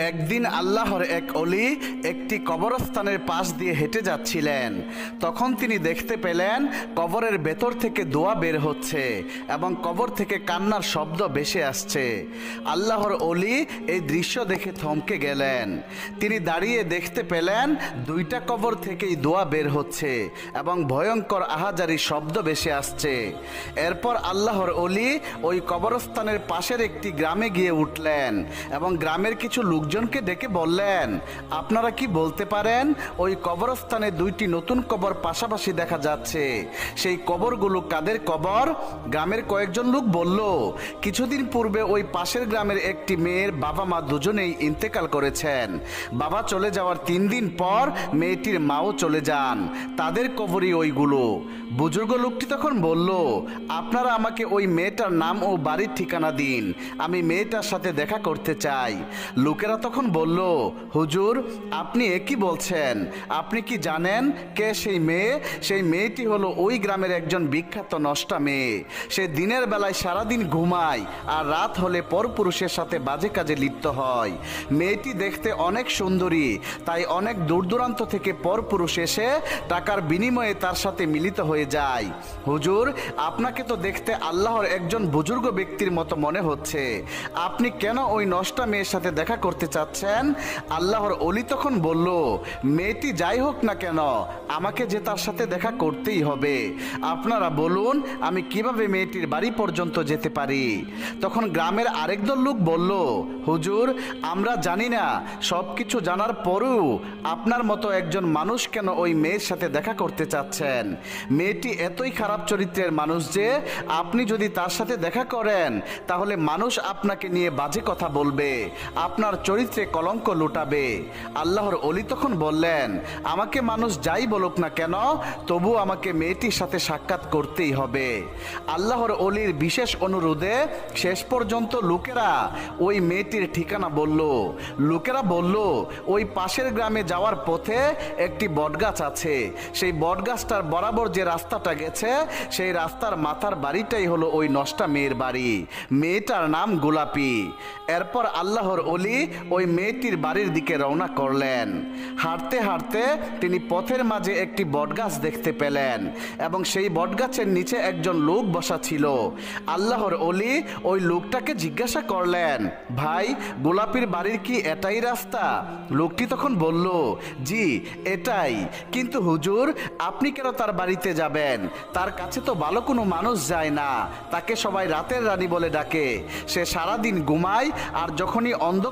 একদিন আল্লাহর এক অলি একটি কবরস্থানের পাশ দিয়ে হেঁটে যাচ্ছিলেন। তখন তিনি দেখতে পেলেন কবরের ভেতর থেকে দোয়া বের হচ্ছে এবং কবর থেকে কান্নার শব্দ ভেসে আসছে। আল্লাহর অলি এই দৃশ্য দেখে থমকে গেলেন। তিনি দাঁড়িয়ে দেখতে পেলেন দুইটা কবর থেকেই দোয়া বের হচ্ছে এবং ভয়ঙ্কর আহাজারি শব্দ ভেসে আসছে। এরপর আল্লাহর অলি ওই কবরস্থানের পাশের একটি গ্রামে গিয়ে উঠলেন এবং গ্রামের কিছু লোকজনকে ডেকে বললেন, আপনারা কি বলতে পারেন ওই কবরস্থানে দুইটি নতুন কবর পাশাপাশি দেখা যাচ্ছে, সেই কবরগুলো কাদের কবর? গ্রামের কয়েকজন লোক বলল, কিছুদিন পূর্বে ওই পাশের গ্রামের একটি মেয়ের বাবা মা দুজনেই ইন্তেকাল করেছেন। বাবা চলে যাওয়ার 3 দিন পর মেয়েটির মাও চলে যান, তাদের কবরই ওইগুলো। বুজুর্গ লোকটি তখন বলল, আপনারা আমাকে ওই মেয়েটার নাম ও বাড়ির ঠিকানা দিন, আমি মেয়েটার সাথে দেখা করতে চাই। লোকেরা তখন বলল, হুজুর আপনি একই বলছেন, আপনি কি জানেন কে সেই মেয়ে? সেই মেয়েটি হলো ওই গ্রামের একজন বিখ্যাত নষ্টা মেয়ে। সে দিনের বেলায় সারাদিন ঘুমায় আর রাত হলে পরপুরুষের সাথে বাজে কাজে লিপ্ত হয়। মেয়েটি দেখতে অনেক সুন্দরী, তাই অনেক দূর দূরান্ত থেকে পরপুরুষ এসে টাকার বিনিময়ে তার সাথে মিলিত হয়ে যায়। হুজুর আপনাকে তো দেখতে আল্লাহর একজন বুজুর্গ ব্যক্তির মতো মনে হচ্ছে, আপনি কেন ওই নষ্টা মেয়ের সাথে দেখা করতে চাচ্ছেন? আল্লাহর অলি তখন বলল, মেয়েটি যাই হোক না কেন আমাকে যে তার সাথে দেখা করতেই হবে। আপনারা বলুন আমি কিভাবে মেয়েটির বাড়ি পর্যন্ত যেতে পারি? তখন গ্রামের আরেকদল লোক বলল, হুজুর আমরা জানি না, সব কিছু জানার পরেও আপনার মতো একজন মানুষ কেন ওই মেয়ের সাথে দেখা করতে চাচ্ছেন? মেয়েটি এতই খারাপ চরিত্রের মানুষ যে আপনি যদি তার সাথে দেখা করেন তাহলে মানুষ আপনাকে নিয়ে বাজে কথা বলবে, আপনার চরিত্রে কলঙ্ক লুটাবে। আল্লাহর অলি তখন বললেন, আমাকে মানুষ যাই বলুক না কেন তবু আমাকে মেয়েটির সাথে সাক্ষাৎ করতেই হবে। আল্লাহর অলির বিশেষ অনুরোধে শেষ পর্যন্ত লোকেরা ওই মেয়েটির ঠিকানা বলল। লোকেরা বলল, ওই পাশের গ্রামে যাওয়ার পথে একটি বটগাছ আছে, সেই বটগাছটার বরাবর যে রাস্তাটা গেছে সেই রাস্তার মাথার বাড়িটাই হলো ওই নষ্টা মেয়ের বাড়ি। মেয়েটার নাম গোলাপি। এরপর আল্লাহর অলি ওই মেয়েটির বাড়ির দিকে রওনা করলেন। হাঁটতে হাঁটতে তিনি পথের মাঝে একটি বটগাছ দেখতে পেলেন এবং সেই বটগাছের নিচে একজন লোক বসা ছিল। আল্লাহর অলি ওই লোকটাকে জিজ্ঞাসা করলেন, ভাই গোলাপির বাড়ির কি এটাই রাস্তা? লোকটি তখন বলল, জি এটাই, কিন্তু হুজুর আপনি কেন তার বাড়িতে যাবেন? তার কাছে তো ভালো কোনো মানুষ যায় না, তাকে সবাই রাতের রানী বলে ডাকে, সে সারাদিন ঘুমায় আর যখনই অন্ধকার